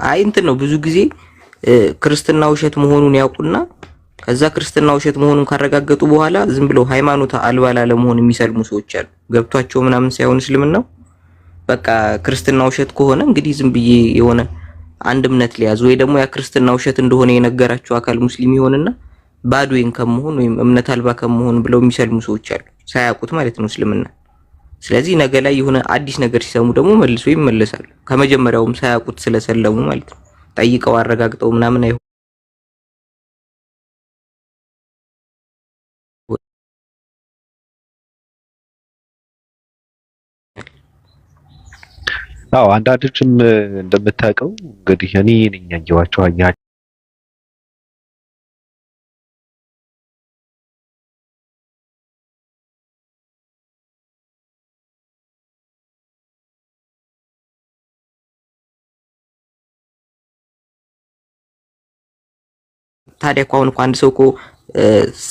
አይ እንትን ነው ብዙ ጊዜ ክርስትና ውሸት መሆኑን ያውቁና ከዛ ክርስትና ውሸት መሆኑን ካረጋገጡ በኋላ ዝም ብለው ሃይማኖት አልባ ለመሆን የሚሰልሙ ሰዎች አሉ። ገብቷቸው ምናምን ሳይሆን እስልምናው በቃ ክርስትና ውሸት ከሆነ እንግዲህ ዝም ብዬ የሆነ አንድ እምነት ሊያዝ ወይ ደግሞ ያ ክርስትና ውሸት እንደሆነ የነገራቸው አካል ሙስሊም ይሆንና ባዶዬን ከመሆን ወይም እምነት አልባ ከመሆን ብለው የሚሰልሙ ሰዎች አሉ፣ ሳያውቁት ማለት ነው እስልምና። ስለዚህ ነገ ላይ የሆነ አዲስ ነገር ሲሰሙ ደግሞ መልሶ ይመለሳሉ፣ ከመጀመሪያውም ሳያውቁት ስለሰለሙ ማለት ነው። ጠይቀው አረጋግጠው ምናምን አይሆን። አዎ አንዳንዶችም እንደምታውቀው እንግዲህ እኔ ነኝ ያየኋቸው ታዲያ እኮ አሁን እኮ አንድ ሰው እኮ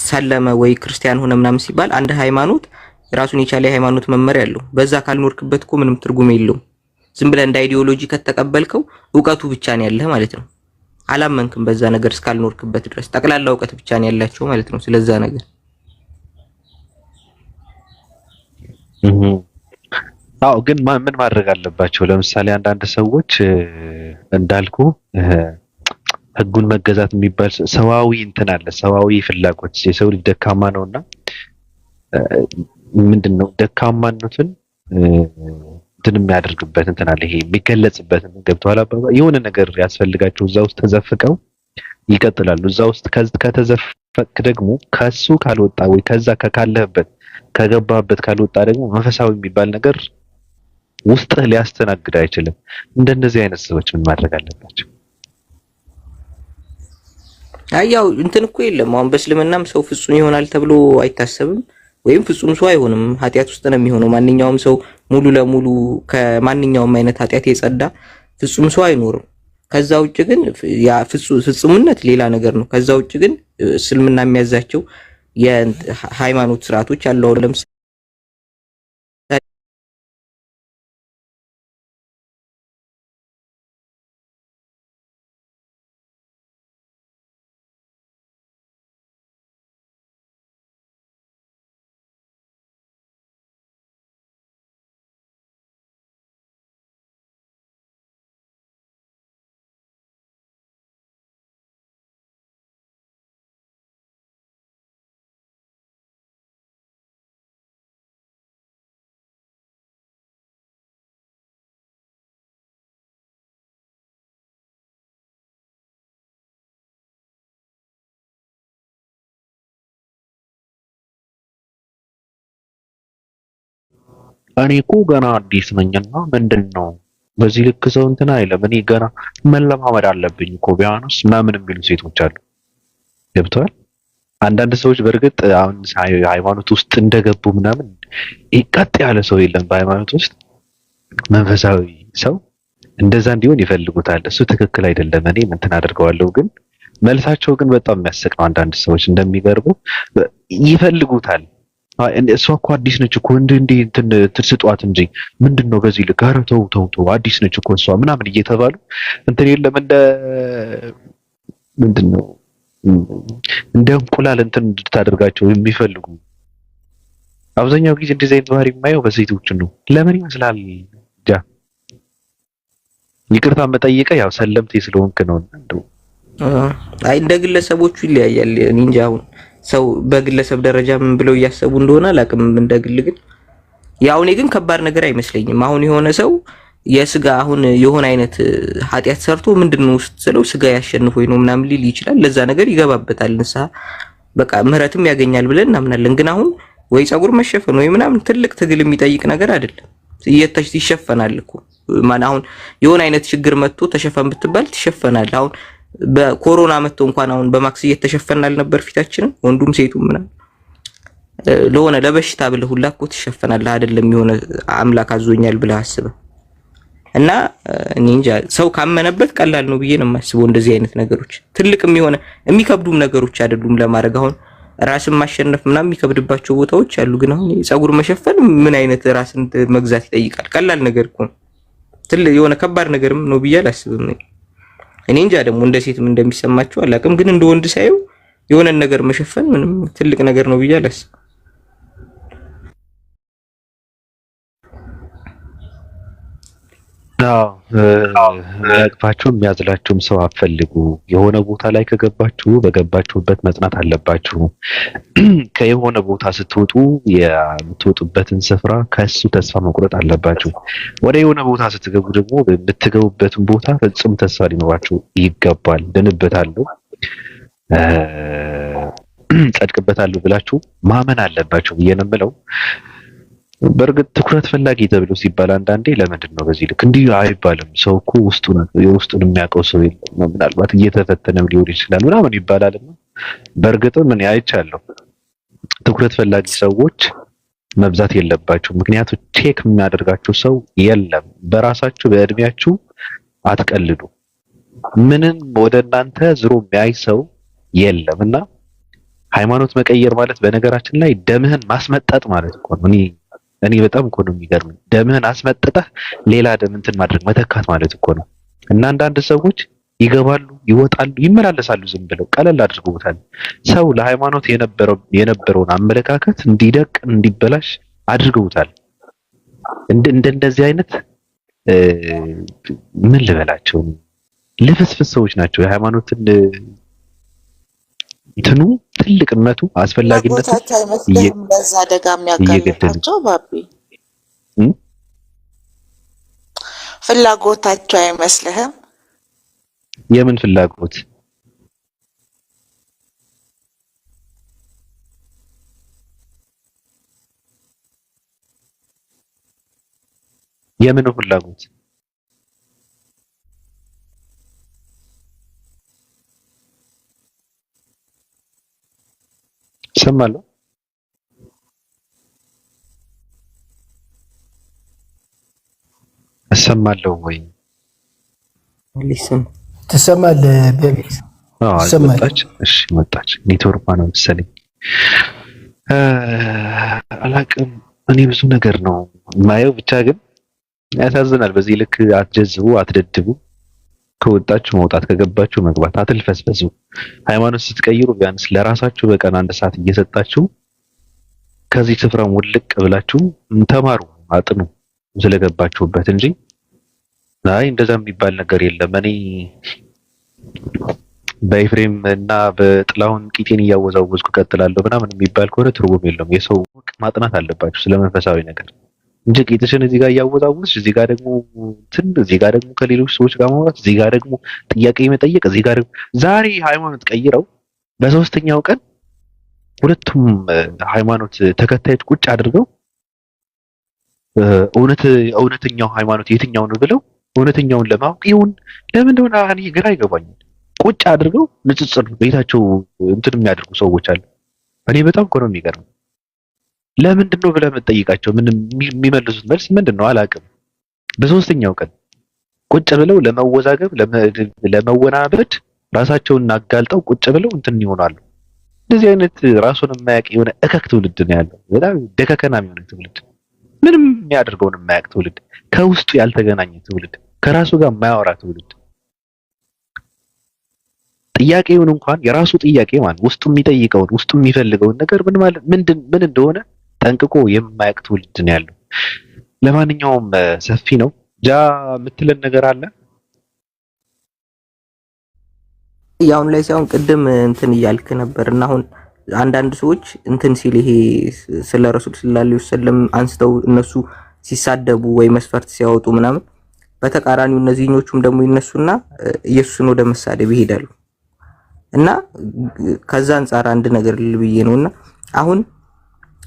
ሰለመ ወይ ክርስቲያን ሆነ ምናምን ሲባል አንድ ሃይማኖት ራሱን የቻለ የሃይማኖት መመሪያ አለው። በዛ ካልኖርክበት እኮ ምንም ትርጉም የለውም። ዝም ብለህ እንደ አይዲዮሎጂ ከተቀበልከው እውቀቱ ብቻ ነው ያለህ ማለት ነው። አላመንክም በዛ ነገር እስካልኖርክበት ድረስ ጠቅላላ እውቀት ብቻ ነው ያላቸው ማለት ነው ስለዛ ነገር። አዎ ግን ምን ማድረግ አለባቸው? ለምሳሌ አንዳንድ ሰዎች እንዳልኩ ህጉን መገዛት የሚባል ሰዋዊ እንትን አለ፣ ሰዋዊ ፍላጎት። የሰው ልጅ ደካማ ነውና ምንድነው ደካማነቱን እንትን የሚያደርግበት እንትን አለ፣ ይሄ የሚገለጽበት ገብቷል አባባ። የሆነ ነገር ያስፈልጋቸው እዛ ውስጥ ተዘፍቀው ይቀጥላሉ። እዛ ውስጥ ከተዘፈቅ ደግሞ ከሱ ካልወጣ ወይ ከዛ ካለህበት ከገባህበት ካልወጣ ደግሞ መንፈሳዊ የሚባል ነገር ውስጥ ሊያስተናግድ አይችልም። እንደነዚህ አይነት ሰዎች ምን ማድረግ አለባቸው? ያው እንትን እኮ የለም አሁን በእስልምናም ሰው ፍጹም ይሆናል ተብሎ አይታሰብም፣ ወይም ፍጹም ሰው አይሆንም። ኃጢአት ውስጥ ነው የሚሆነው። ማንኛውም ሰው ሙሉ ለሙሉ ከማንኛውም አይነት ኃጢአት የጸዳ ፍጹም ሰው አይኖርም። ከዛ ውጭ ግን ያ ፍጹምነት ሌላ ነገር ነው። ከዛ ውጭ ግን እስልምና የሚያዛቸው የሃይማኖት ስርዓቶች አሉ። ለምሳሌ እኔ እኮ ገና አዲስ ነኝና ምንድነው በዚህ ልክ ሰው እንትን አይለም። እኔ ገና መለማመድ አለብኝ እኮ ቢያንስ ምናምን የሚሉ ሴቶች አሉ። ገብተዋል። አንዳንድ ሰዎች በእርግጥ አሁን ሃይማኖት ውስጥ እንደገቡ ምናምን ቀጥ ያለ ሰው የለም በሃይማኖት ውስጥ። መንፈሳዊ ሰው እንደዛ እንዲሆን ይፈልጉታል። እሱ ትክክል አይደለም። እኔ እንትን አድርገዋለሁ። ግን መልሳቸው ግን በጣም የሚያስቅ ነው። አንዳንድ ሰዎች እንደሚገርቡ ይፈልጉታል። እሷ እኮ አዲስ ነች እኮ እንዴ እንትን ስጧት እንጂ ምንድነው በዚህ ልክ? ኧረ ተው አዲስ ነች እኮ እሷ ምናምን እየተባሉ እንትን የለም እንደ ምንድነው እንደ እንቁላል እንትን እንድታደርጋቸው የሚፈልጉ አብዛኛው ጊዜ እንደዚህ አይነት ባህሪ የማየው በሴቶች ነው። ለምን ይመስላል? ጃ ይቅርታ መጠየቀ ያው ሰለምቴ ስለሆንክ ነው። አይ እንደ ግለሰቦቹ ይለያያል። እኔ እንጃ አሁን ሰው በግለሰብ ደረጃ ምን ብለው እያሰቡ እንደሆነ አላውቅም። እንደግል ግን ያው እኔ ግን ከባድ ነገር አይመስለኝም። አሁን የሆነ ሰው የስጋ አሁን የሆነ አይነት ኃጢአት ሰርቶ ምንድነው ውስጥ ስለው ስጋ ያሸንፎኝ ነው ምናምን ሊል ይችላል። ለዛ ነገር ይገባበታል ንስሐ በቃ ምህረትም ያገኛል ብለን እናምናለን። ግን አሁን ወይ ጸጉር መሸፈን ወይ ምናምን ትልቅ ትግል የሚጠይቅ ነገር አይደለም። ይሸፈናል እኮ ማን አሁን የሆነ አይነት ችግር መጥቶ ተሸፈን ብትባል ትሸፈናል። አሁን በኮሮና መጥቶ እንኳን አሁን በማክስ እየተሸፈናል ነበር ፊታችንን ወንዱም ሴቱም ምናምን ለሆነ ለበሽታ ብለህ ሁላ እኮ ትሸፈናለህ አይደለም? የሆነ አምላክ አዞኛል ብለህ አስበህ እና እኔ እንጃ ሰው ካመነበት ቀላል ነው ብዬ ነው የማስበው። እንደዚህ አይነት ነገሮች ትልቅም የሆነ የሚከብዱም ነገሮች አይደሉም ለማድረግ። አሁን ራስን ማሸነፍ ምናምን የሚከብድባቸው ቦታዎች አሉ። ግን አሁን ጸጉር መሸፈን ምን አይነት ራስን መግዛት ይጠይቃል? ቀላል ነገር እኮ ነው። የሆነ ከባድ ነገርም ነው ብዬ አላስብም። እኔ እንጃ ደግሞ እንደ ሴትም እንደሚሰማቸው አላውቅም፣ ግን እንደ ወንድ ሳየው የሆነን ነገር መሸፈን ምንም ትልቅ ነገር ነው ብዬ አላስብም። ያቅፋችሁ የሚያዝላችሁም ሰው አትፈልጉ። የሆነ ቦታ ላይ ከገባችሁ በገባችሁበት መጽናት አለባችሁ። ከየሆነ ቦታ ስትወጡ የምትወጡበትን ስፍራ ከሱ ተስፋ መቁረጥ አለባችሁ። ወደ የሆነ ቦታ ስትገቡ ደግሞ የምትገቡበትን ቦታ ፍጹም ተስፋ ሊኖራችሁ ይገባል። ድንበታለሁ፣ ጸድቅበታለሁ ብላችሁ ማመን አለባችሁ ብዬ ነው የምለው። በእርግጥ ትኩረት ፈላጊ ተብሎ ሲባል አንዳንዴ ለምንድን ነው በዚህ ልክ እንዲህ አይባልም? ሰው እኮ የውስጡን የሚያውቀው ሰው ምናልባት እየተፈተነም ሊሆን ይችላል ምናምን ይባላልና በእርግጥም እኔ አይቻለሁ። ትኩረት ፈላጊ ሰዎች መብዛት የለባቸው። ምክንያቱም ቼክ የሚያደርጋችሁ ሰው የለም። በራሳችሁ በእድሜያችሁ አትቀልዱ። ምንም ወደ እናንተ ዝሮ የሚያይ ሰው የለምና ሃይማኖት መቀየር ማለት በነገራችን ላይ ደምህን ማስመጠጥ ማለት እኮ ነው። እኔ በጣም እኮ ነው የሚገርመኝ። ደምህን አስመጥተህ ሌላ ደም እንትን ማድረግ መተካት ማለት እኮ ነው። እና አንዳንድ ሰዎች ይገባሉ፣ ይወጣሉ፣ ይመላለሳሉ ዝም ብለው ቀለል አድርገውታል። ሰው ለሃይማኖት የነበረውን አመለካከት እንዲደቅ እንዲበላሽ አድርገውታል። እንደዚህ አይነት ምን ልበላቸው ልፍስፍስ ሰዎች ናቸው። የሃይማኖትን እንትኑ ትልቅነቱ አስፈላጊነቱ በዛ አደጋ የሚያጋልጣቸው ባቢ ፍላጎታቸው አይመስልህም? የምን ፍላጎት? የምን ፍላጎት? ሰማለሁ። እሰማለሁ ወይ? ሊስም ትሰማለህ? ቤቢስ መጣች። እሺ መጣች። ኔትወርክ ነው መሰለኝ። አላቅም። እኔ ብዙ ነገር ነው ማየው፣ ብቻ ግን ያሳዝናል። በዚህ ልክ አትጀዝቡ፣ አትደድቡ። ከወጣችሁ መውጣት፣ ከገባችሁ መግባት፣ አትልፈስፈሱ። ሃይማኖት ስትቀይሩ ቢያንስ ለራሳችሁ በቀን 1 ሰዓት እየሰጣችሁ ከዚህ ስፍራ ውልቅ ብላችሁ ተማሩ፣ አጥኑ ስለገባችሁበት እንጂ አይ እንደዛ የሚባል ነገር የለም። እኔ በኤፍሬም እና በጥላሁን ቂጤን እያወዛወዝኩ ቀጥላለሁ ምናምን የሚባል ከሆነ ትርጉም የለውም። የሰው ማጥናት አለባችሁ ስለመንፈሳዊ ነገር እንጂ ቂጥሽን እዚህ ጋር እያወዛወዝሽ እዚህ ጋር ደግሞ እዚህ ጋር ደግሞ ከሌሎች ሰዎች ጋር ማውራት፣ እዚህ ጋር ደግሞ ጥያቄ መጠየቅ፣ እዚህ ጋር ደግሞ ዛሬ ሃይማኖት ቀይረው በሶስተኛው ቀን ሁለቱም ሃይማኖት ተከታዮች ቁጭ አድርገው እውነተኛው ሃይማኖት የትኛው ነው ብለው እውነተኛውን ለማወቅ ይሁን ለምን እንደሆነ እኔ ግራ አይገባኝም። ቁጭ አድርገው ንጽጽር ቤታቸው እንትን የሚያደርጉ ሰዎች አሉ። እኔ በጣም እኮ ነው የሚገርም። ለምንድን ነው ብለህ የምትጠይቃቸው ምን የሚመልሱት መልስ ምንድን ነው አላውቅም። በሶስተኛው ቀን ቁጭ ብለው ለመወዛገብ ለመወናበድ ራሳቸውን አጋልጠው ቁጭ ብለው እንትን ይሆናሉ። እንደዚህ አይነት ራሱን የማያውቅ የሆነ እከክ ትውልድ ነው ያለው። በጣም ደከከናም የሆነ ትውልድ፣ ምንም የሚያደርገውን የማያውቅ ትውልድ፣ ከውስጡ ያልተገናኘ ትውልድ፣ ከራሱ ጋር የማያወራ ትውልድ። ጥያቄውን እንኳን የራሱ ጥያቄ ማለት ውስጡ የሚጠይቀውን ውስጡ የሚፈልገውን ነገር ምን እንደሆነ ጠንቅቆ የማያውቅ ትውልድ ነው ያለው። ለማንኛውም ሰፊ ነው። ጃ የምትለን ነገር አለ? ያውን ላይ ሳይሆን ቅድም እንትን እያልክ ነበርና አሁን አንዳንድ ሰዎች እንትን ሲል ይሄ ስለ ረሱል ሰለላሁ ዐለይሂ ወሰለም አንስተው እነሱ ሲሳደቡ ወይ መስፈርት ሲያወጡ ምናምን በተቃራኒው እነዚህኞቹም ደግሞ ይነሱና ኢየሱስን ወደ መሳደብ ይሄዳሉ። እና ከዛ አንፃር አንድ ነገር ልብዬ ነውና አሁን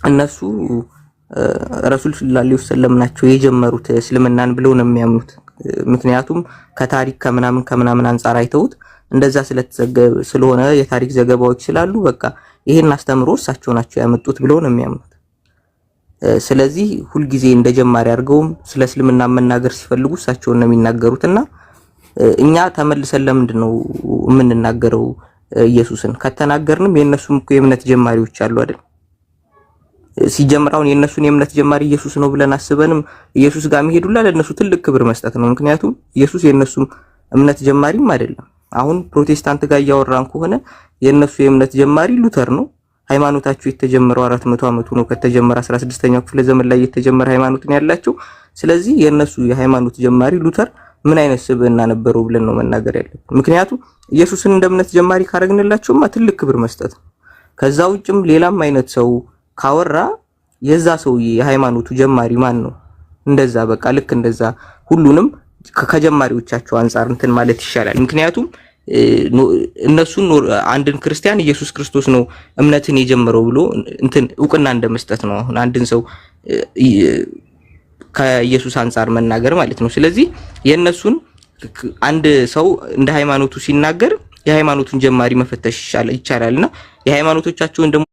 እነሱ ረሱል ሰለላሁ ዐለይሂ ወሰለም ናቸው የጀመሩት እስልምናን ብለው ነው የሚያምኑት። ምክንያቱም ከታሪክ ከምናምን አንፃር አይተውት እንደዛ ስለሆነ የታሪክ ዘገባዎች ስላሉ በቃ ይሄን አስተምሮ እሳቸው ናቸው ያመጡት ብለው ነው የሚያምኑት። ስለዚህ ሁልጊዜ እንደጀማሪ አድርገውም ስለ እስልምና መናገር ሲፈልጉ እሳቸውን ነው የሚናገሩትና እኛ ተመልሰን ለምንድን ነው የምንናገረው? ኢየሱስን ከተናገርንም የነሱም እኮ የእምነት ጀማሪዎች አሉ አይደል? ሲጀምራውን የነሱን የእምነት ጀማሪ ኢየሱስ ነው ብለን አስበንም ኢየሱስ ጋር መሄዱላ ለነሱ ትልቅ ክብር መስጠት ነው። ምክንያቱም ኢየሱስ የነሱም እምነት ጀማሪም አይደለም። አሁን ፕሮቴስታንት ጋር ያወራን ከሆነ የነሱ የእምነት ጀማሪ ሉተር ነው። ሃይማኖታቸው የተጀመረው 400 ዓመቱ ነው ከተጀመረ 16ኛው ክፍለ ዘመን ላይ የተጀመረ ሃይማኖት ነው ያላቸው። ስለዚህ የነሱ የሃይማኖት ጀማሪ ሉተር ምን አይነት ስብዕና ነበረው ብለን ነው መናገር ያለብን። ምክንያቱም ኢየሱስን እንደ እምነት ጀማሪ ካረግንላቸውማ ትልቅ ክብር መስጠት ነው። ከዛ ውጭም ሌላም አይነት ሰው ካወራ የዛ ሰውዬ የሃይማኖቱ ጀማሪ ማን ነው? እንደዛ በቃ ልክ እንደዛ ሁሉንም ከጀማሪዎቻቸው አንፃር እንትን ማለት ይሻላል። ምክንያቱም እነሱን አንድን ክርስቲያን ኢየሱስ ክርስቶስ ነው እምነትን የጀመረው ብሎ እንትን ዕውቅና እንደመስጠት ነው አሁን አንድን ሰው ከኢየሱስ አንፃር መናገር ማለት ነው። ስለዚህ የነሱን አንድ ሰው እንደ ሃይማኖቱ ሲናገር የሃይማኖቱን ጀማሪ መፈተሽ ይቻላልና የሃይማኖቶቻቸውን ደግሞ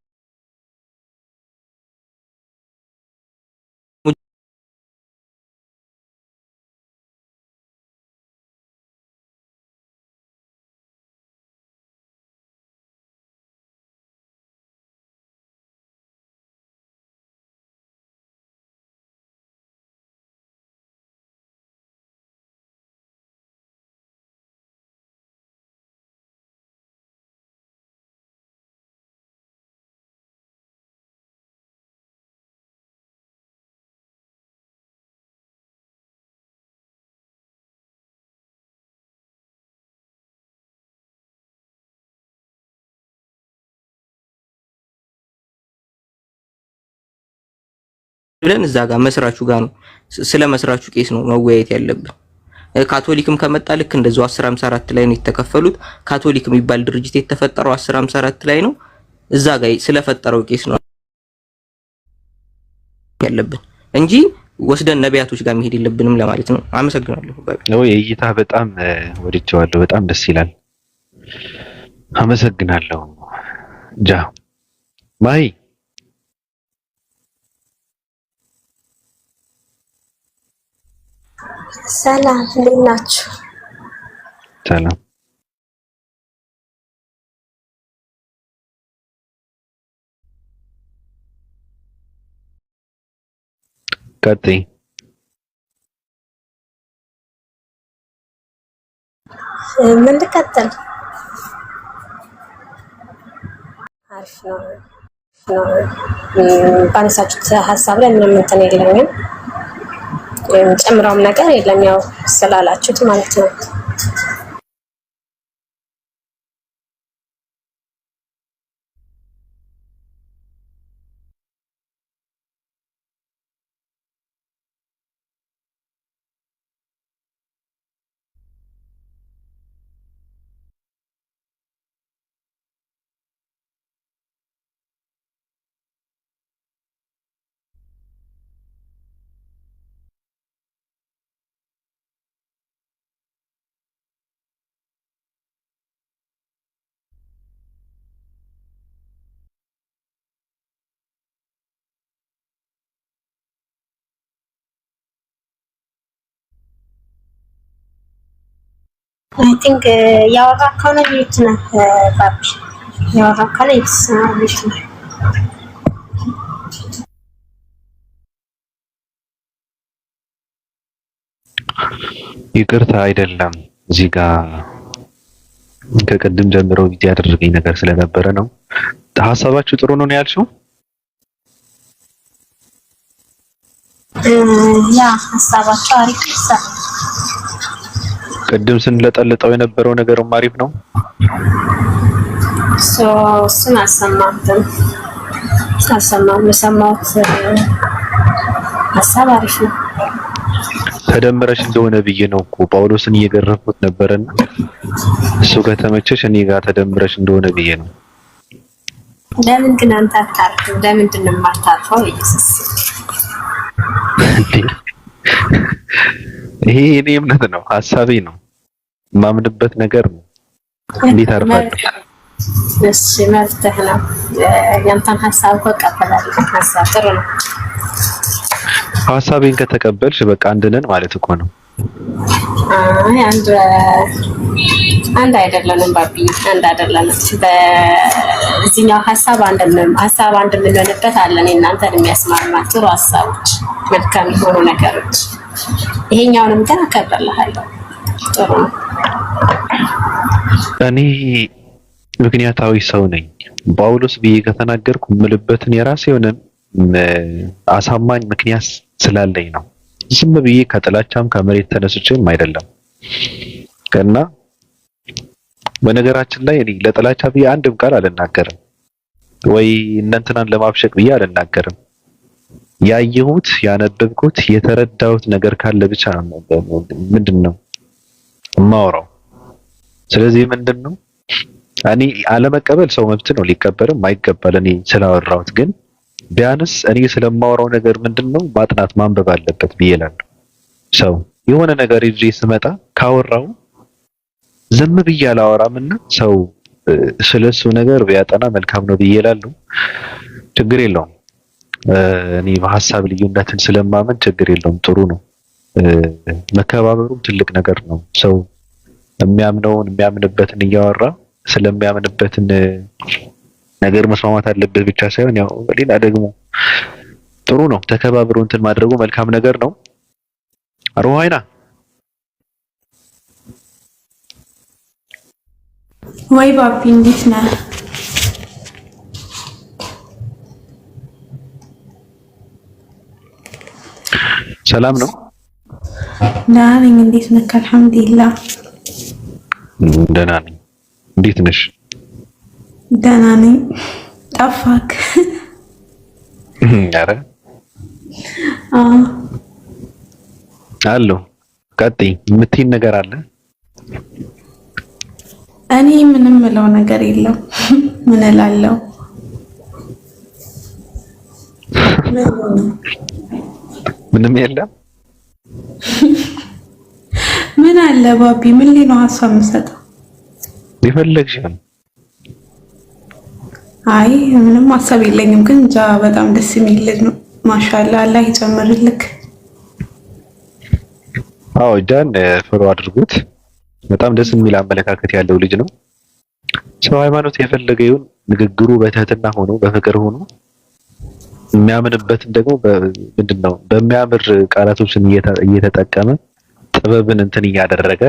ብለን እዛ ጋር መስራቹ ጋር ነው ስለ መስራቹ ቄስ ነው መወያየት ያለብን። ካቶሊክም ከመጣ ልክ እንደዛው 1054 ላይ ነው የተከፈሉት። ካቶሊክ የሚባል ድርጅት የተፈጠረው 1054 ላይ ነው። እዛ ጋር ስለፈጠረው ቄስ ነው ያለብን እንጂ ወስደን ነቢያቶች ጋር መሄድ የለብንም ለማለት ነው። አመሰግናለሁ። ነው የእይታ በጣም ወድጄዋለሁ። በጣም ደስ ይላል። አመሰግናለሁ። ጃ ማይ ሰላም እንዴት ናችሁ? ሰላም ቀጥይ። ምን ልቀጥል? አሪፍ ነው። ባነሳችሁት ሀሳብ ላይ ምንም እንትን የለኝም። ጨምራውም ነገር የለም ያው ስላላችሁት ማለት ነው። አይ ቲንክ ያወራ ከሆነ ቤት ነው ባቢ ያወራ ከሆነ ቤት ነው። ይቅርታ አይደለም እዚህ ጋር ከቀድም ጀምሮ ቪዲዮ ያደረገኝ ነገር ስለነበረ ነው። ሀሳባችሁ ጥሩ ነው ያልሽው? ያ ሀሳባችሁ አሪፍ ነው። ቅድም ስንለጠልጠው የነበረው ነገርም አሪፍ ነው። እሱን አልሰማሁትም። የሰማሁት ሀሳብ አሪፍ ነው። ተደምረሽ እንደሆነ ብዬ ነው እኮ ጳውሎስን እየገረፍኩት ነበርና እሱ ከተመቸሽ እኔ ጋር ተደምረሽ እንደሆነ ብዬ ነው። ለምን ግን አንተ አታርፍም? ለምንድን ነው የማታርፈው? ኢየሱስ ይሄ የኔ እምነት ነው፣ ሀሳቤ ነው፣ የማምንበት ነገር ነው። እንዴት አርፋለሁ? እሺ መብትህ ነው። ያንተን ሀሳብ እኮ እቀበላለሁ። ሀሳብ ጥሩ ነው። ሀሳቤን ከተቀበልሽ በቃ አንድ ነን ማለት እኮ ነው። አይ አንድ አይደለንም ባቢ፣ አንድ አይደለንም። እዚህኛው ሀሳብ አንድ የምንሆንበት አለን። እናንተን የሚያስማማ ጥሩ ሀሳቦች፣ መልካም የሆኑ ነገሮች። ይሄኛውንም ግን አከብርልሃለሁ። ጥሩ ነው። እኔ ምክንያታዊ ሰው ነኝ። ጳውሎስ ብዬ ከተናገርኩ የምልበትን የራሴ የሆነ አሳማኝ ምክንያት ስላለኝ ነው። ዝም ብዬ ከጥላቻም ከመሬት ተነስቼም አይደለም። እና በነገራችን ላይ እኔ ለጥላቻ ብዬ አንድም ቃል አልናገርም፣ ወይ እነንትናን ለማብሸቅ ብዬ አልናገርም። ያየሁት፣ ያነበብኩት፣ የተረዳሁት ነገር ካለ ብቻ ምንድነው የማወራው። ስለዚህ ምንድነው እኔ አለመቀበል ሰው መብት ነው፣ ሊቀበልም አይገባል። እኔ ስላወራሁት ግን ቢያንስ እኔ ስለማወራው ነገር ምንድነው ማጥናት ማንበብ አለበት ብዬ እላለሁ። ሰው የሆነ ነገር ይዤ ስመጣ ካወራው ዝም ብዬ አላወራምና ሰው ስለሱ ነገር ቢያጠና መልካም ነው ብዬ እላለሁ። ችግር የለውም። እኔ በሐሳብ ልዩነትን ስለማመን ችግር የለውም፣ ጥሩ ነው። መከባበሩም ትልቅ ነገር ነው። ሰው የሚያምነውን የሚያምንበትን እያወራ ስለሚያምንበትን ነገር መስማማት አለበት ብቻ ሳይሆን ያው ሌላ ደግሞ ጥሩ ነው። ተከባብሮ እንትን ማድረጉ መልካም ነገር ነው። ሩሃይና ወይ ባቢ እንዴት ነህ? ሰላም ነው? ደህና ነኝ። እንዴት ነህ? አልሐምዱሊላህ ደህና ነኝ። እንዴት ነሽ? ደህና ነኝ። ጠፋክ? ኧረ አለሁ። ቀጥይ። የምትይኝ ነገር አለ? እኔ ምንም ምለው ነገር የለም። ምን እላለሁ? ምንም የለም። ምን አለ ባቢ? ምን ላይ ነው ሀሳብ የምሰጠው? የፈለግሽውን። አይ ምንም ሀሳብ የለኝም፣ ግን እንጃ በጣም ደስ የሚል ልጅ ነው። ማሻአላ አላህ ይጨምርልክ። አዎ ጃን ፍሮ አድርጉት። በጣም ደስ የሚል አመለካከት ያለው ልጅ ነው። ሰው ሃይማኖት የፈለገ ይሁን፣ ንግግሩ በትህትና ሆኖ በፍቅር ሆኖ የሚያምንበትን ደግሞ ምንድነው በሚያምር ቃላቶችን እየተጠቀመ ጥበብን እንትን እያደረገ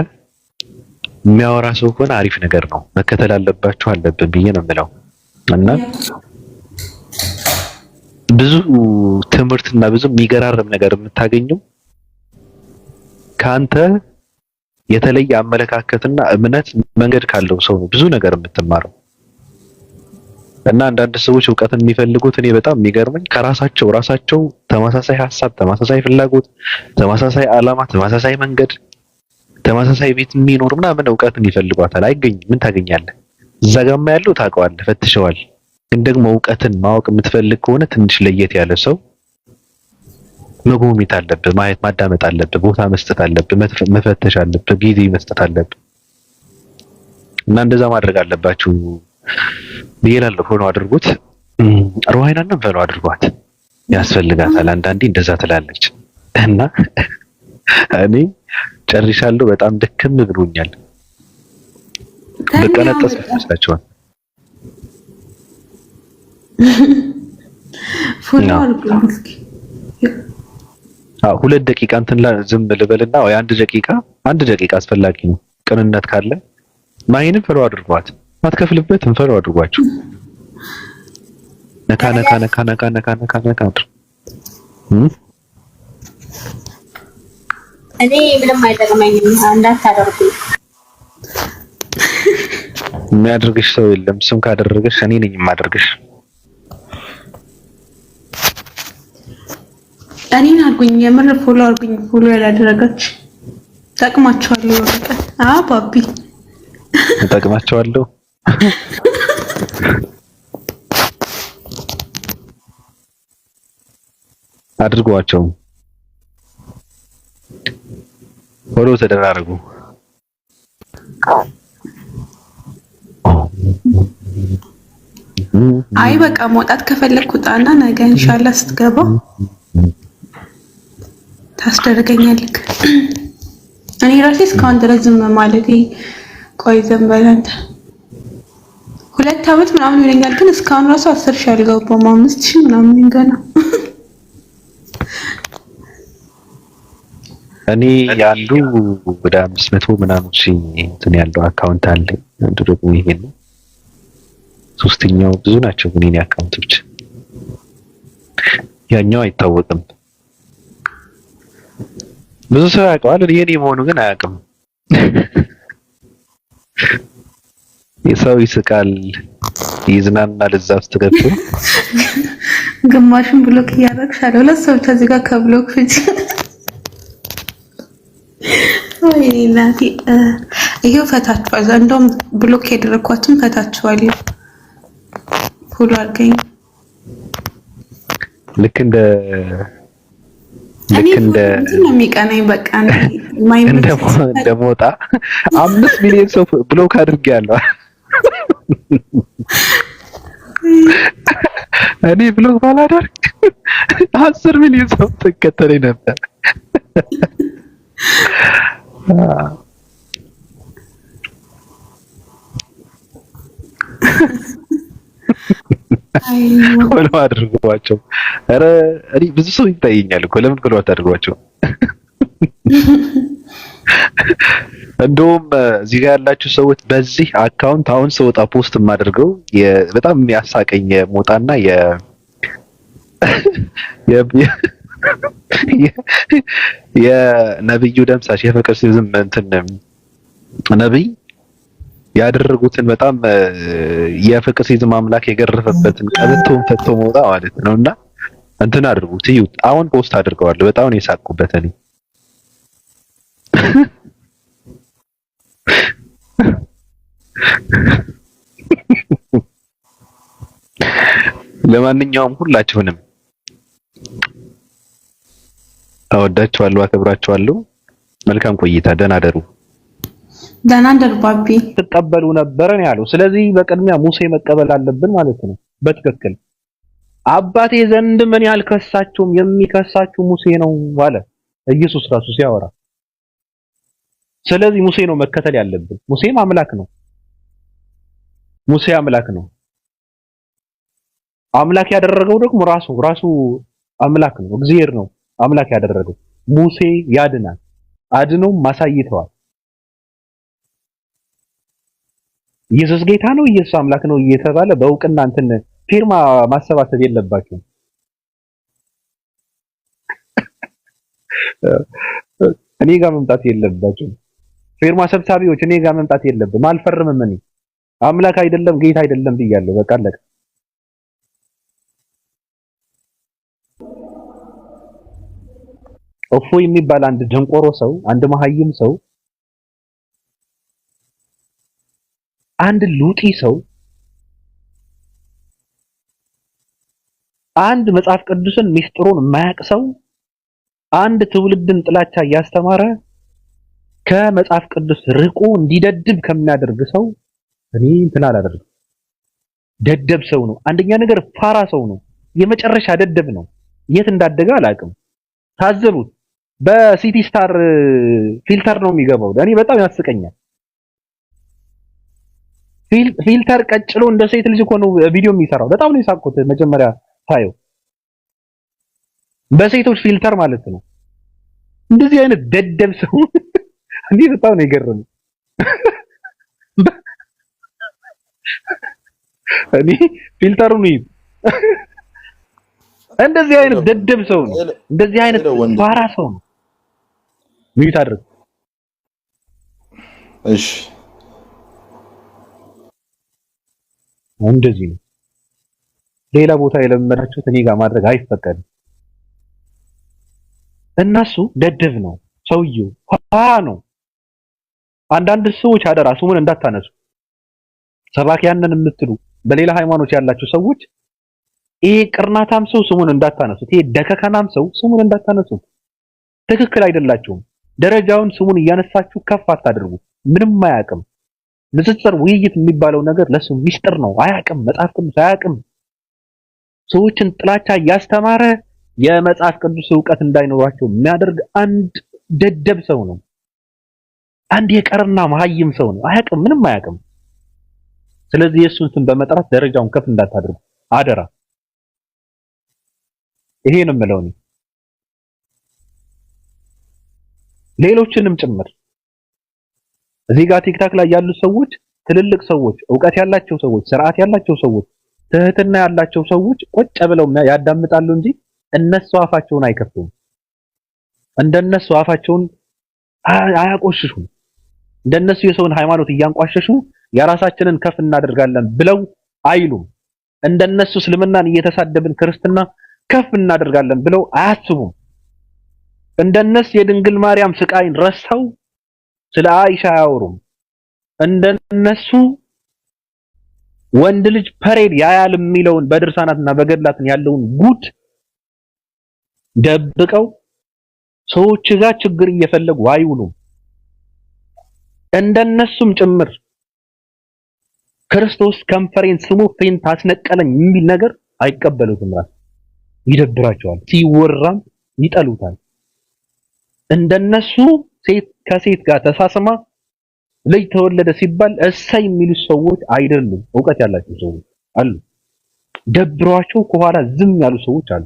የሚያወራ ሰው ከሆነ አሪፍ ነገር ነው። መከተል አለባችሁ አለብን ብዬ ነው የምለው። እና ብዙ ትምህርትና ብዙ የሚገራርም ነገር የምታገኘው ካንተ የተለየ አመለካከትና እምነት መንገድ ካለው ሰው ነው ብዙ ነገር የምትማረው። እና አንዳንድ ሰዎች እውቀትን የሚፈልጉት እኔ በጣም የሚገርመኝ ራሳቸው ተመሳሳይ ሀሳብ፣ ተመሳሳይ ፍላጎት፣ ተመሳሳይ ዓላማ፣ ተመሳሳይ መንገድ፣ ተመሳሳይ ቤት የሚኖር ምናምን እውቀትን ይፈልጓታል። አይገኝም። ምን ታገኛለህ? እዛ ጋማ ያለው ታውቀዋለህ፣ ፈትሸዋል። ግን ደግሞ እውቀትን ማወቅ የምትፈልግ ከሆነ ትንሽ ለየት ያለ ሰው መጎብኘት አለብህ፣ ማየት ማዳመጥ አለብህ፣ ቦታ መስጠት አለብህ፣ መፈተሽ አለብህ፣ ጊዜ መስጠት አለብህ። እና እንደዛ ማድረግ አለባችሁ ብዬ እላለሁ። ሆኖ አድርጉት። ሩሃይናንም ፈሎ አድርጓት፣ ያስፈልጋታል። አንዳንዴ እንደዛ ትላለች። እና እኔ ጨርሻለሁ። በጣም ደከም ብሎኛል። በቀነጠስ መስላችኋል? ፎሎ አድርጉ። 2 ደቂቃ እንትን ዝም ልበልና ወይ 1 ደቂቃ አስፈላጊ ነው። ቅንነት ካለ ማይንም ፈሎ አድርጓት። ማትከፍልበትም ፈሎ አድርጓቸው። ነካ እኔ ምንም አይጠቅመኝም እንዳታደርጉ። የሚያደርግሽ ሰው የለም። ስም ካደረገሽ እኔ ነኝ የማደርግሽ። እኔን አድርጉኝ፣ የምር ፎሎ አድርጉኝ። ፎሎ ያላደረጋችሁ ጠቅማችኋለሁ። በቃ ባቢ ጠቅማችኋለሁ። አድርጓቸው። ፎሎ ተደራረጉ። አይ በቃ መውጣት ከፈለኩ ጣና ነገ ኢንሻአላህ ስትገባ ታስደርገኛለህ። እኔ ራሴ እስካሁን ድረስ ዝም ማለት ቆይ ዘንበል አንተ 2 ዓመት ምናምን ይለኛል ግን እስካሁን ራሱ 10,000 አልገባም 5,000 ምናምን ገና እኔ ያንዱ ወደ 500 ምናምን ሺህ እንትን ያለው አካውንት አለ አንዱ ደግሞ ይሄ ነው ሶስተኛው ብዙ ናቸው ግን የኔ አካውንቶች ያኛው አይታወቅም ብዙ ሰው ያውቀዋል የኔ መሆኑ ግን አያውቅም የሰው ይስቃል ይዝናናል እዛ ውስጥ ገብቶ ግማሹን ብሎክ እያደረግሻለሁ ለሰው ከዚህ ጋር ከብሎክ ፍጭ ወይ እናቴ ይሄው ፈታችኋል እንደውም ብሎክ ያደረኳችሁን ፈታችኋል ፎሎ አድርገኝ ልክ እንደ ነው የሚቀናኝ በቃ እንደ ሞጣ 5 ሚሊዮን ሰው ብሎክ አድርጌያለሁ እኔ ብሎክ ባላደርግ 10 ሚሊዮን ሰው ተከተለኝ ነበር ፎሎ አድርጓቸው ኧረ እኔ ብዙ ሰው ይታየኛል እኮ ለምን ፎሎ አታድርጓቸው እንደውም እዚህ ጋር ያላችሁ ሰዎች በዚህ አካውንት አሁን ስወጣ ፖስት የማደርገው በጣም የሚያሳቀኝ የሞጣና የነብዩ ደምሳሽ የፍቅር ሲዝም እንትን ነብይ ያደረጉትን በጣም የፍቅር ሲዝም አምላክ የገረፈበትን ቀበቶን ፈቶ ሞጣ ማለት ነውና እንትን አድርጉት ይዩት አሁን ፖስት አድርገዋለሁ በጣም ነው የሳቅኩበት እኔ ለማንኛውም ሁላችሁንም አወዳችኋለሁ አከብራችኋለሁ መልካም ቆይታ ደህና ደሩ ደህና ደሩ ባቢ ተቀበሉ ነበርን ያለው ስለዚህ በቅድሚያ ሙሴ መቀበል አለብን ማለት ነው በትክክል አባቴ ዘንድ ምን ያልከሳችሁም የሚከሳችሁ ሙሴ ነው አለ ኢየሱስ ራሱ ሲያወራ ስለዚህ ሙሴ ነው መከተል ያለብን ሙሴም አምላክ ነው ሙሴ አምላክ ነው አምላክ ያደረገው ደግሞ ራሱ አምላክ ነው እግዚአብሔር ነው አምላክ ያደረገው ሙሴ ያድናል አድነው ማሳይተዋል ኢየሱስ ጌታ ነው ኢየሱስ አምላክ ነው እየተባለ በእውቅና እንትን ፊርማ ማሰባሰብ የለባችሁም እኔ ጋር መምጣት የለባችሁም ፊርማ ሰብሳቢዎች እኔ ጋር መምጣት የለብም አልፈርምም እኔ አምላክ አይደለም ጌታ አይደለም ብያለሁ በቃ አለቀ እፎይ የሚባል አንድ ደንቆሮ ሰው አንድ መሀይም ሰው አንድ ሉጢ ሰው አንድ መጽሐፍ ቅዱስን ሚስጥሩን የማያውቅ ሰው አንድ ትውልድን ጥላቻ እያስተማረ ከመጽሐፍ ቅዱስ ርቆ እንዲደድብ ከሚያደርግ ሰው እኔ እንትን አላደርግም ደደብ ሰው ነው አንደኛ ነገር ፋራ ሰው ነው የመጨረሻ ደደብ ነው የት እንዳደገ አላውቅም ታዘቡት በሲቲ ስታር ፊልተር ነው የሚገባው እኔ በጣም ያስቀኛል ፊልተር ቀጭሎ እንደ ሴት ልጅ እኮ ነው ቪዲዮ የሚሰራው በጣም ነው የሳቅኩት መጀመሪያ ታየው በሴቶች ፊልተር ማለት ነው እንደዚህ አይነት ደደብ ሰው እኔ በጣም ነው የገረመኝ እኔ ፊልተሩን ይይ እንደዚህ አይነት ደደብ ሰው ነው እንደዚህ አይነት ፋራ ሰው ነው ሚዩት አድርግ እሺ እንደዚህ ነው ሌላ ቦታ የለመዳችሁት እኔ ጋር ማድረግ አይፈቀድም እነሱ ደደብ ነው ሰውየው ፋራ ነው አንዳንድ ሰዎች አደራ ስሙን እንዳታነሱ ሰባኪያንን የምትሉ በሌላ ሃይማኖት ያላችሁ ሰዎች ይሄ ቅርናታም ሰው ስሙን እንዳታነሱት ይሄ ደከከናም ሰው ስሙን እንዳታነሱት ትክክል አይደላችሁም ደረጃውን ስሙን እያነሳችሁ ከፍ አታድርጉ ምንም አያውቅም ንጽጽር ውይይት የሚባለው ነገር ለሱ ሚስጥር ነው አያውቅም መጽሐፍ ቅዱስ አያውቅም ሰዎችን ጥላቻ ያስተማረ የመጽሐፍ ቅዱስ ዕውቀት እንዳይኖራቸው የሚያደርግ አንድ ደደብ ሰው ነው አንድ የቀርና መሀይም ሰው ነው አያውቅም ምንም አያውቅም ስለዚህ የእሱን ስም በመጥራት ደረጃውን ከፍ እንዳታደርጉ አደራ። ይሄ ነው የምለው እኔ ሌሎችንም ጭምር እዚህ ጋር ቲክታክ ላይ ያሉ ሰዎች ትልልቅ ሰዎች፣ ዕውቀት ያላቸው ሰዎች፣ ስርዓት ያላቸው ሰዎች፣ ትህትና ያላቸው ሰዎች ቁጭ ብለው ያዳምጣሉ እንጂ እነሱ አፋቸውን አይከፍቱም። እንደነሱ አፋቸውን አያቆሽሹም። እንደነሱ የሰውን ሃይማኖት እያንቋሸሹ የራሳችንን ከፍ እናደርጋለን ብለው አይሉም። እንደነሱ እስልምናን እየተሳደብን ክርስትና ከፍ እናደርጋለን ብለው አያስቡም። እንደነሱ የድንግል ማርያም ስቃይን ረስተው ስለ አይሻ አያወሩም። እንደነሱ ወንድ ልጅ ፐሬድ ያያል የሚለውን በድርሳናትና በገድላትን ያለውን ጉድ ደብቀው ሰዎች ጋር ችግር እየፈለጉ አይውሉም። እንደነሱም ጭምር ክርስቶስ ከንፈሬን ስሞ ፌንት አስነቀለኝ የሚል ነገር አይቀበሉትም። ራስ ይደብራቸዋል፣ ሲወራም ይጠሉታል። እንደነሱ ሴት ከሴት ጋር ተሳስማ ልጅ ተወለደ ሲባል እሰይ የሚሉ ሰዎች አይደሉም። ዕውቀት ያላቸው ሰዎች አሉ፣ ደብሯቸው ከኋላ ዝም ያሉ ሰዎች አሉ።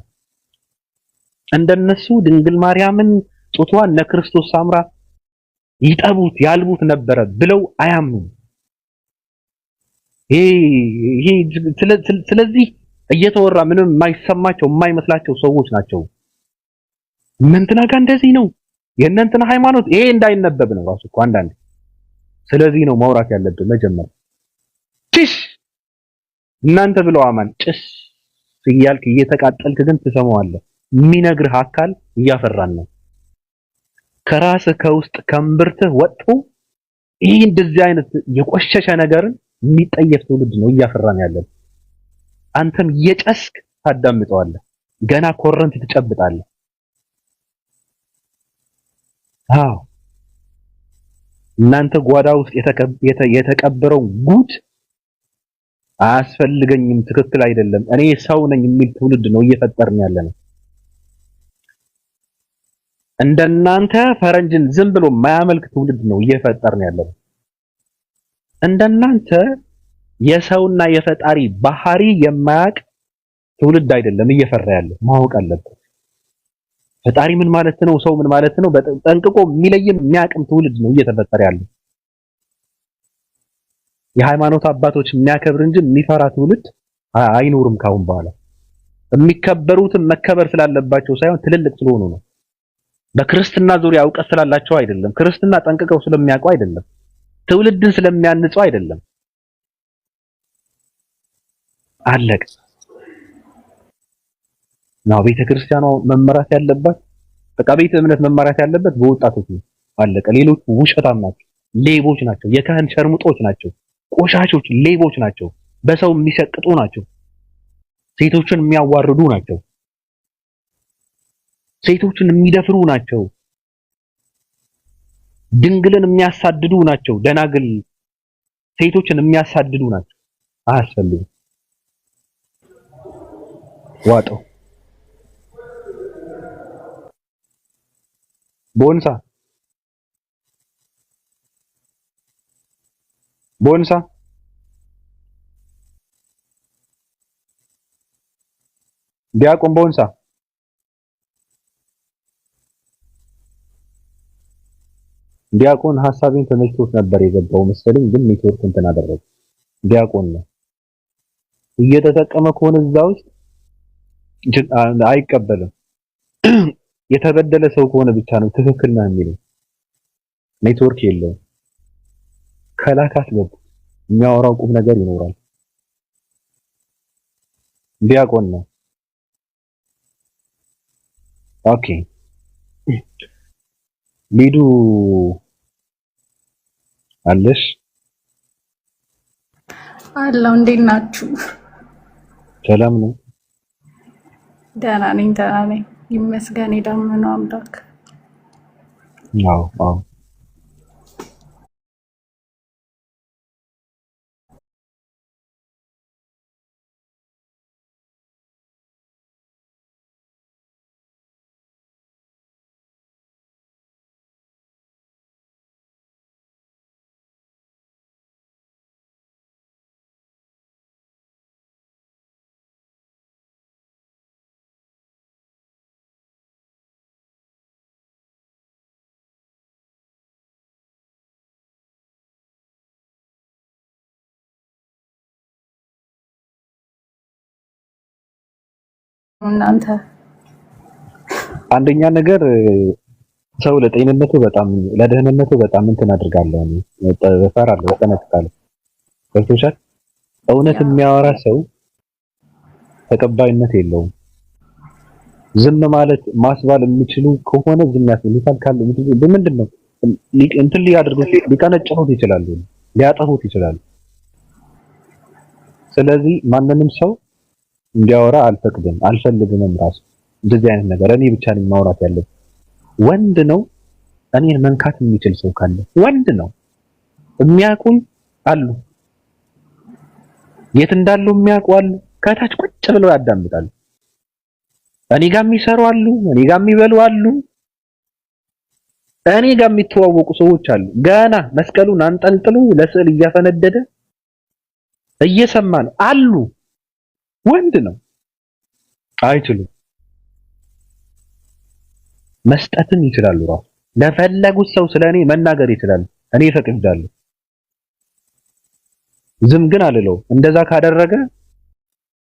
እንደነሱ ድንግል ማርያምን ጡቷን ለክርስቶስ ሳምራ ይጠቡት ያልቡት ነበረ ብለው አያምኑም። ይሄ ስለዚህ እየተወራ ምንም የማይሰማቸው የማይመስላቸው ሰዎች ናቸው። እንትና ጋር እንደዚህ ነው የእነንትና ሃይማኖት ይሄ እንዳይነበብ ነው ራሱ እኮ አንዳንዴ። ስለዚህ ነው ማውራት ያለብን መጀመሪያ። ጭስ እናንተ ብለው አማን ጭስ እያልክ እየተቃጠልክ ግን ትሰማዋለህ። የሚነግርህ አካል እያፈራን ነው። ከራስህ ከውስጥ ከእምብርትህ ወጥቶ ይሄ እንደዚህ አይነት የቆሸሸ ነገርን የሚጠየፍ ትውልድ ነው እያፈራን ያለን። አንተም እየጨስክ ታዳምጠዋለህ፣ ገና ኮረንት ትጨብጣለህ። አዎ እናንተ ጓዳ ውስጥ የተቀበረው ጉድ አያስፈልገኝም፣ ትክክል አይደለም፣ እኔ ሰው ነኝ የሚል ትውልድ ነው እየፈጠርን ያለነው። እንደናንተ ፈረንጅን ዝም ብሎ የማያመልክ ትውልድ ነው እየፈጠርን ያለነው። እንደናንተ የሰውና የፈጣሪ ባህሪ የማያውቅ ትውልድ አይደለም እየፈራ ያለው። ማወቅ አለበት። ፈጣሪ ምን ማለት ነው፣ ሰው ምን ማለት ነው ጠንቅቆ የሚለይም የሚያቅም ትውልድ ነው እየተፈጠረ ያለው። የሃይማኖት አባቶች የሚያከብር እንጂ የሚፈራ ትውልድ አይኖርም ካሁን በኋላ። የሚከበሩትም መከበር ስላለባቸው ሳይሆን ትልልቅ ስለሆኑ ነው። በክርስትና ዙሪያ ዕውቀት ስላላቸው አይደለም። ክርስትና ጠንቅቀው ስለሚያውቁ አይደለም። ትውልድን ስለሚያንጹ አይደለም። አለቀ። ነው ቤተክርስቲያኗ መመራት ያለባት፣ በቃ ቤተ እምነት መመራት ያለበት በወጣቶች ነው። አለቀ። ሌሎች ውሸታም ናቸው፣ ሌቦች ናቸው፣ የካህን ሸርሙጦች ናቸው፣ ቆሻሾች፣ ሌቦች ናቸው፣ በሰው የሚሸቅጡ ናቸው፣ ሴቶችን የሚያዋርዱ ናቸው፣ ሴቶችን የሚደፍሩ ናቸው፣ ድንግልን የሚያሳድዱ ናቸው፣ ደናግል ሴቶችን የሚያሳድዱ ናቸው። አያስፈልግም። ዋጠው ቦንሳ ዲያቆን ቦንሳ ዲያቆን ሐሳቤን ተመችቶት ነበር የገባው መሰለኝ፣ ግን ኔትወርክ እንትን አደረገ። ዲያቆን ነው እየተጠቀመ ከሆነ እዛ ውስጥ አይቀበልም። የተበደለ ሰው ከሆነ ብቻ ነው ትክክል ነው የሚለው። ኔትወርክ የለውም። ከላካት ገቡ የሚያወራው ቁም ነገር ይኖራል። ዲያቆን ነው። ኦኬ ሊዱ አለሽ? አለው። እንዴት ናችሁ? ሰላም ነው። ደህና ነኝ ይመስገን የዳመነው አምላክ። አዎ እናንተ? አንደኛ ነገር ሰው ለጤንነቱ በጣም ለደህንነቱ በጣም እንትን አድርጋለሁ እኔ እፈራለሁ፣ እጠነቀቃለሁ። ገብቶሻል? እውነት የሚያወራ ሰው ተቀባይነት የለውም። ዝም ማለት ማስባል የሚችሉ ከሆነ ዝም ያስብሉታል። ካለ ምንድነው እንትን ሊያደርጉት ሊቀነጭሩት ይችላሉ፣ ሊያጠፉት ይችላሉ። ስለዚህ ማንንም ሰው እንዲያወራ አልፈቅድም፣ አልፈልግምም። ራሱ እንደዚህ አይነት ነገር እኔ ብቻ ነኝ ማውራት ያለብኝ። ወንድ ነው እኔን መንካት የሚችል ሰው ካለ ወንድ ነው። የሚያውቁኝ አሉ፣ የት እንዳሉ የሚያውቁ አሉ። ከታች ቁጭ ብለው ያዳምጣሉ። እኔ ጋር የሚሰሩ አሉ፣ እኔ ጋር የሚበሉ አሉ፣ እኔ ጋር የሚተዋወቁ ሰዎች አሉ። ገና መስቀሉን አንጠልጥሎ ለስዕል እያፈነደደ እየሰማ ነው አሉ። ወንድ ነው። አይችሉም። መስጠትን ይችላሉ። ራሱ ለፈለጉት ሰው ስለኔ መናገር ይችላሉ። እኔ ፈቅጃለሁ። ዝም ግን አልለው። እንደዛ ካደረገ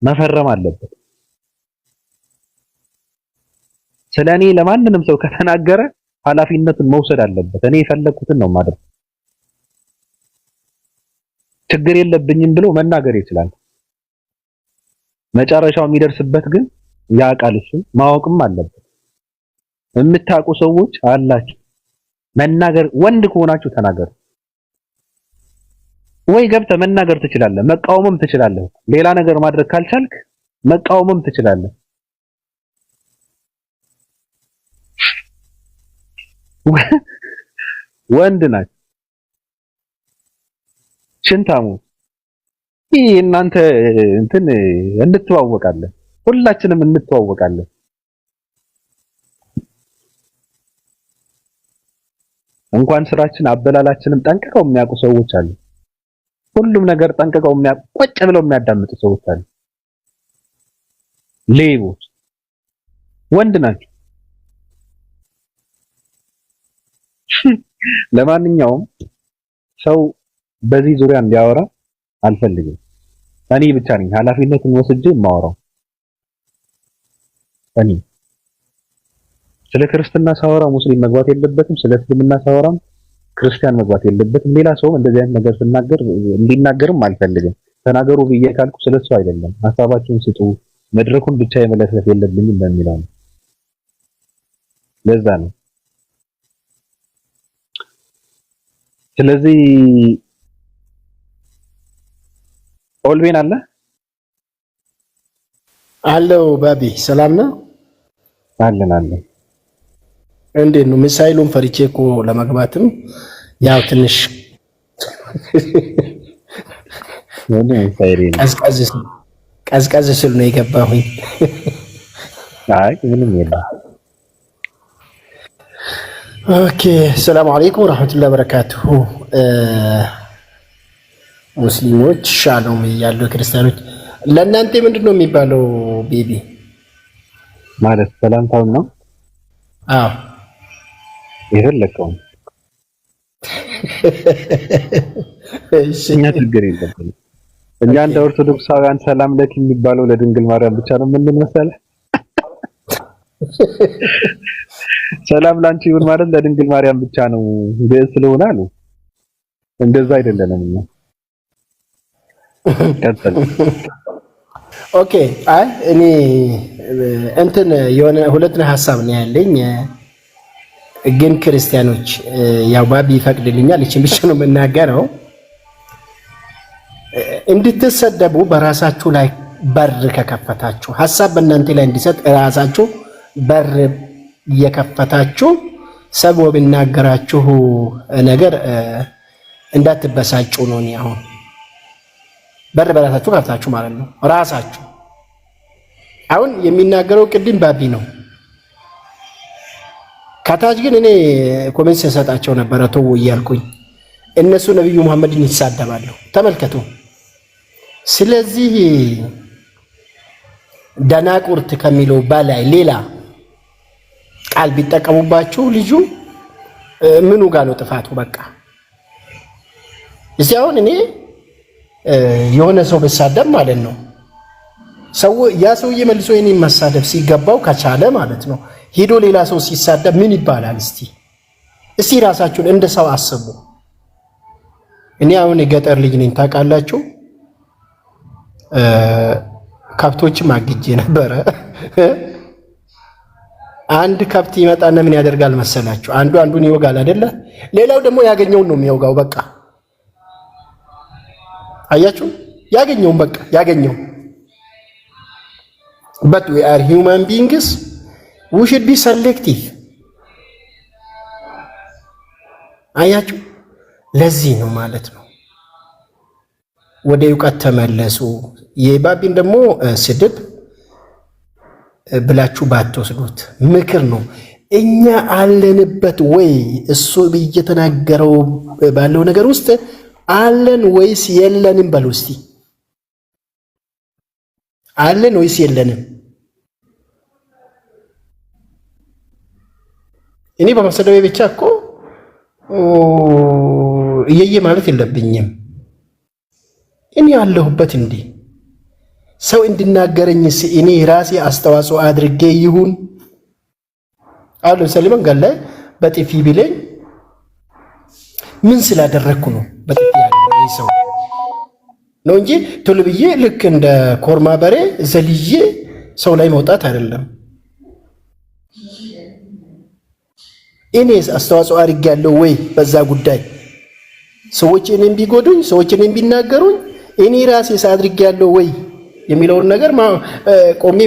መፈረም አለበት። ስለኔ ለማንንም ሰው ከተናገረ ኃላፊነቱን መውሰድ አለበት። እኔ የፈለኩትን ነው ማድረግ። ችግር የለብኝም ብሎ መናገር ይችላል። መጨረሻው የሚደርስበት ግን ያውቃል። እሱ ማወቅም አለበት። የምታውቁ ሰዎች አላችሁ። መናገር ወንድ ከሆናችሁ ተናገሩ። ወይ ገብተህ መናገር ትችላለህ፣ መቃወምም ትችላለህ። ሌላ ነገር ማድረግ ካልቻልክ መቃወምም ትችላለህ። ወንድ ናችሁ። ሽንታሙ ይሄ እናንተ እንትን እንተዋወቃለን፣ ሁላችንም እንተዋወቃለን። እንኳን ስራችን አበላላችንም ጠንቅቀው የሚያውቁ ሰዎች አሉ። ሁሉም ነገር ጠንቅቀው የሚያውቁ ቁጭ ብለው የሚያዳምጡ ሰዎች አሉ። ሌቦች ወንድ ናቸው። ለማንኛውም ሰው በዚህ ዙሪያ እንዲያወራ አልፈልግም። እኔ ብቻ ነኝ ኃላፊነቱን ወስጄ የማወራው። እኔ ስለ ክርስትና ሳወራ ሙስሊም መግባት የለበትም፣ ስለ እስልምና ሳወራም ክርስቲያን መግባት የለበትም። ሌላ ሰውም እንደዚህ አይነት ነገር ስናገር እንዲናገርም አልፈልግም። ተናገሩ ብዬ ካልኩ ስለሱ አይደለም፣ ሐሳባችሁን ስጡ፣ መድረኩን ብቻ የመለስለፍ የለብኝም በሚለው ነው። ለዛ ነው። ስለዚህ ኦልቤን አለ አለው ባቢ ሰላም ነው አለን። እንዴት ነው? ሚሳይሉን ፈርቼ እኮ ለመግባትም ያው ትንሽ ቀዝቀዝ ስል ነው የገባሁኝ። አይ ምንም የለም። ኦኬ ሰላም አለይኩም ወራህመቱላሂ ወበረካቱሁ። ሙስሊሞች ሻሎም እያሉ ክርስቲያኖች ለእናንተ ምንድነው የሚባለው? ቤቢ ማለት ሰላምታው ነው። አዎ የፈለከው እኛ ችግር የለብንም። እኛ እንደ ኦርቶዶክሳውያን ሰላም ለክ የሚባለው ለድንግል ማርያም ብቻ ነው። ምን መሰለህ ሰላም ላንቺ ይሁን ማለት ለድንግል ማርያም ብቻ ነው ግዕዝ ስለሆነ አሉ። እንደዛ አይደለንም እኛ። ቀጥል። ኦኬ አይ እኔ እንትን የሆነ ሁለት ሀሳብ ነው ያለኝ። ግን ክርስቲያኖች ያው ባቢ ይፈቅድልኛል፣ እቺን ብቻ ነው የምናገረው። እንድትሰደቡ በራሳችሁ ላይ በር ከከፈታችሁ፣ ሀሳብ በእናንተ ላይ እንዲሰጥ ራሳችሁ በር እየከፈታችሁ ሰው በሚናገራችሁ ነገር እንዳትበሳጩ ነው። እኔ አሁን በር በራሳችሁ ከፍታችሁ ማለት ነው። ራሳችሁ አሁን የሚናገረው ቅድም ባቢ ነው። ከታች ግን እኔ ኮሜንት ሰጣቸው ነበረ ተው እያልኩኝ እነሱ ነብዩ መሐመድን ይሳደባሉ። ተመልከቱ። ስለዚህ ደናቁርት ከሚለው በላይ ሌላ ቃል ቢጠቀሙባችሁ ልጁ ምኑ ጋር ነው ጥፋቱ? በቃ እዚህ አሁን እኔ የሆነ ሰው ብሳደብ ማለት ነው ያ ሰውዬ መልሶ እኔን መሳደብ ሲገባው ከቻለ ማለት ነው ሄዶ ሌላ ሰው ሲሳደብ ምን ይባላል? እስቲ ራሳችሁን እንደ ሰው አስቡ። እኔ አሁን የገጠር ልጅ ነኝ ታውቃላችሁ። ከብቶችም አግጄ ነበረ። አንድ ከብት ይመጣና ምን ያደርጋል መሰላችሁ? አንዱን ይወጋል አይደለ? ሌላው ደግሞ ያገኘውን ነው የሚወጋው። በቃ አያችሁ፣ ያገኘውን በቃ ያገኘው። but we are human beings, we should be selective። አያችሁ፣ ለዚህ ነው ማለት ነው ወደ እውቀት ተመለሱ። የባቢን ደግሞ ስድብ ብላችሁ ባትወስዱት ምክር ነው። እኛ አለንበት ወይ እሱ እየተናገረው ባለው ነገር ውስጥ አለን ወይስ የለንም? በሉ እስቲ አለን ወይስ የለንም? እኔ በመሰደቤ ብቻ እኮ እየየ ማለት የለብኝም። እኔ ያለሁበት እንዴ ሰው እንድናገረኝስ እኔ ራሴ አስተዋጽኦ አድርጌ ይሁን? አሁን ለምሳሌ መንገድ ላይ በጥፊ ቢለኝ ምን ስላደረግኩ ነው በጥፊ ያለኝ ሰው ነው እንጂ ቶሎ ብዬ ልክ እንደ ኮርማ በሬ ዘልዬ ሰው ላይ መውጣት አይደለም። እኔስ አስተዋጽኦ አድርጌያለሁ ወይ በዛ ጉዳይ? ሰዎች እኔን ቢጎዱኝ፣ ሰዎች እኔን ቢናገሩኝ እኔ ራሴስ አድርጌያለሁ ወይ የሚለውን ነገር ቆሜ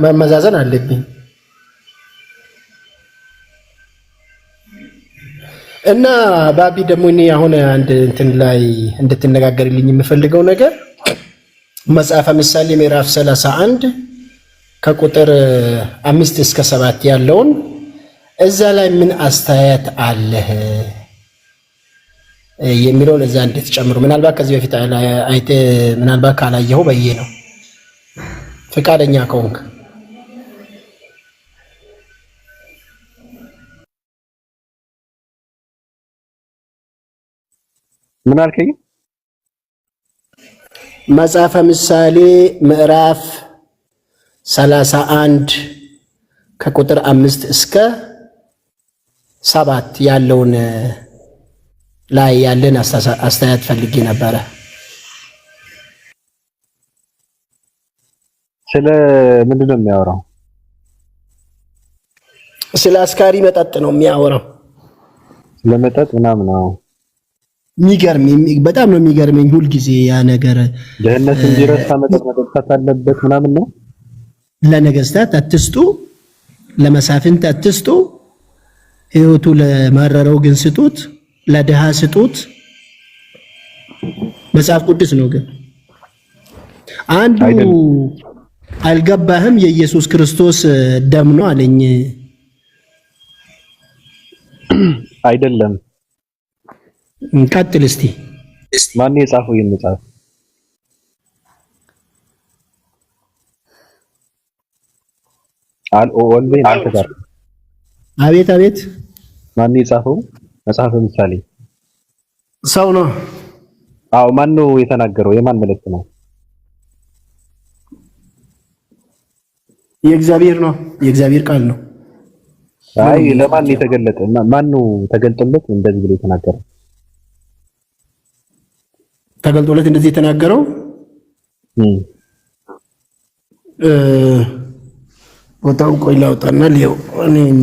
ማመዛዘን አለብኝ። እና ባቢ ደግሞ እኔ አሁን አንድ እንትን ላይ እንድትነጋገርልኝ የምፈልገው ነገር መጽሐፈ ምሳሌ ምዕራፍ 31 ከቁጥር 5 እስከ 7 ያለውን እዛ ላይ ምን አስተያየት አለህ የሚለውን እዛ እንድትጨምሩ። ምናልባት ከዚህ በፊት አይተ ምናልባት ካላየኸው በየ ነው ፈቃደኛ ከሆንክ ምን አልከኝ? መጽሐፈ ምሳሌ ምዕራፍ 31 ከቁጥር 5 እስከ 7 ያለውን ላይ ያለን አስተያየት ፈልጌ ነበረ። ስለ ምንድን ነው የሚያወራው? ስለ አስካሪ መጠጥ ነው የሚያወራው። ስለ መጠጥ ምናምን ነው። በጣም ነው የሚገርመኝ ሁል ጊዜ ያ ነገር። ደህንነት እንዲረሳ መጠጥ መጠጣት አለበት ምናምን ነው። ለነገስታት አትስጡ፣ ለመሳፍንት አትስጡ፣ ሕይወቱ ለማረረው ግን ስጡት፣ ለድሃ ስጡት። መጽሐፍ ቅዱስ ነው። ግን አንዱ አልገባህም? የኢየሱስ ክርስቶስ ደም ነው አለኝ። አይደለም። ቀጥል እስቲ። ማን የጻፈው ይሄን መጽሐፍ? ኦልዌን አልተጋር። አቤት አቤት። ማን የጻፈው መጽሐፈ ምሳሌ? ሰው ነው። አዎ። ማን ነው የተናገረው? የማን መልእክት ነው? የእግዚአብሔር ነው። የእግዚአብሔር ቃል ነው። አይ ለማን የተገለጠ? ማን ነው ተገልጦለት እንደዚህ ብሎ የተናገረው? ተገልጦለት እንደዚህ የተናገረው ቦታውን ቆይ ላውጣና ሊው እኔም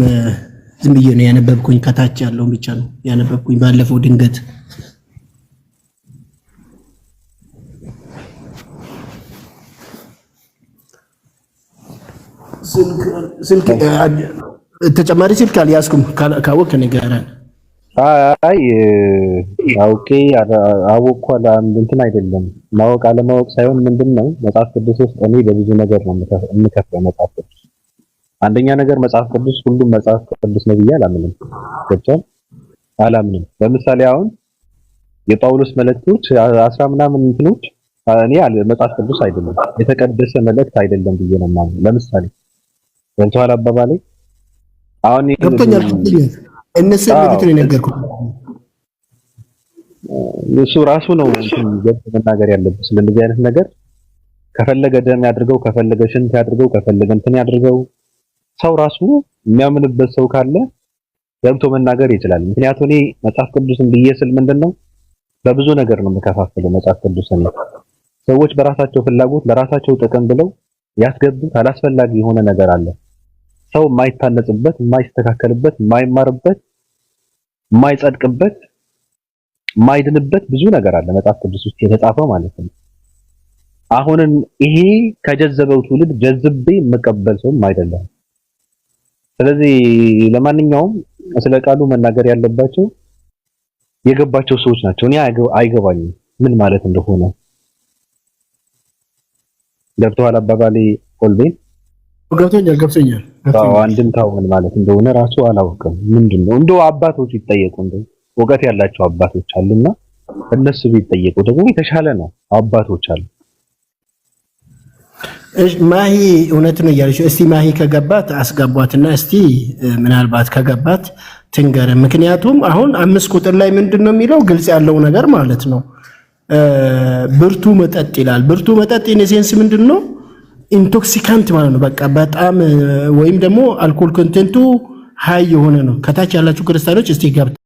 ዝም ብዬ ነው ያነበብኩኝ። ከታች ያለውን ብቻ ነው ያነበብኩኝ። ባለፈው ድንገት ስልክ ተጨማሪ ስልክ አልያዝኩም። ካወቅ ንገረን። አይ አውቄ አወቅኩ እንትን አይደለም። ማወቅ አለማወቅ ሳይሆን ምንድነው መጽሐፍ ቅዱስ ውስጥ እኔ በብዙ ነገር ነው የምከፍለው። መጽሐፍ ቅዱስ አንደኛ ነገር መጽሐፍ ቅዱስ ሁሉም መጽሐፍ ቅዱስ ነው ብዬ አላምንም። ገብቶሃል? አላምንም። ለምሳሌ አሁን የጳውሎስ መልእክቶች 10 ምናምን እንትኖች እኔ መጽሐፍ ቅዱስ አይደለም፣ የተቀደሰ መልእክት አይደለም ብዬ ነው የማምነው። ለምሳሌ ገብቶሃል አባባሌ? አሁን ገብቶኛል። እነሱ ልጅት ነው የነገርኩት። እሱ ራሱ ነው እንትን ገብቶ መናገር ያለበት ስለዚህ አይነት ነገር ከፈለገ ደም ያድርገው፣ ከፈለገ ሽንት ያድርገው፣ ከፈለገ እንትን ያድርገው። ሰው ራሱ የሚያምንበት ሰው ካለ ገብቶ መናገር ይችላል። ምክንያቱም እኔ መጽሐፍ ቅዱስን ብዬ ስል ምንድነው በብዙ ነገር ነው የምከፋፍለው መጽሐፍ ቅዱስን። ሰዎች በራሳቸው ፍላጎት ለራሳቸው ጥቅም ብለው ያስገቡት አላስፈላጊ የሆነ ነገር አለ። ሰው የማይታነጽበት፣ የማይስተካከልበት፣ የማይማርበት፣ የማይጸድቅበት፣ የማይድንበት ብዙ ነገር አለ መጽሐፍ ቅዱስ ውስጥ የተጻፈው ማለት ነው። አሁንም ይሄ ከጀዘበው ትውልድ ጀዝቤ የምቀበል ሰውም አይደለም። ስለዚህ ለማንኛውም ስለ ቃሉ መናገር ያለባቸው የገባቸው ሰዎች ናቸው። እኔ አይገባኝም ምን ማለት እንደሆነ። ገብቶሃል አባባሌ ኦልቤን? ገብቶኛል። አንድምታው ምን ማለት እንደሆነ ራሱ አላውቅም። ምንድነው እንደው አባቶች ይጠየቁ፣ እንደው እውቀት ያላቸው አባቶች አሉና እነሱ ቢጠየቁ ደግሞ የተሻለ ነው። አባቶች አሉ። ማሂ እውነት ነው እያለች እስቲ ማሂ ከገባት አስገቧትና እስቲ ምናልባት ከገባት ትንገር። ምክንያቱም አሁን 5 ቁጥር ላይ ምንድነው የሚለው ግልጽ ያለው ነገር ማለት ነው። ብርቱ መጠጥ ይላል። ብርቱ መጠጥ ኢንሴንስ ምንድነው? ኢንቶክሲካንት ማለት ነው። በቃ በጣም ወይም ደግሞ አልኮል ኮንቴንቱ ሃይ የሆነ ነው። ከታች ያላችሁ ክርስቲያኖች እስቲ ገብታ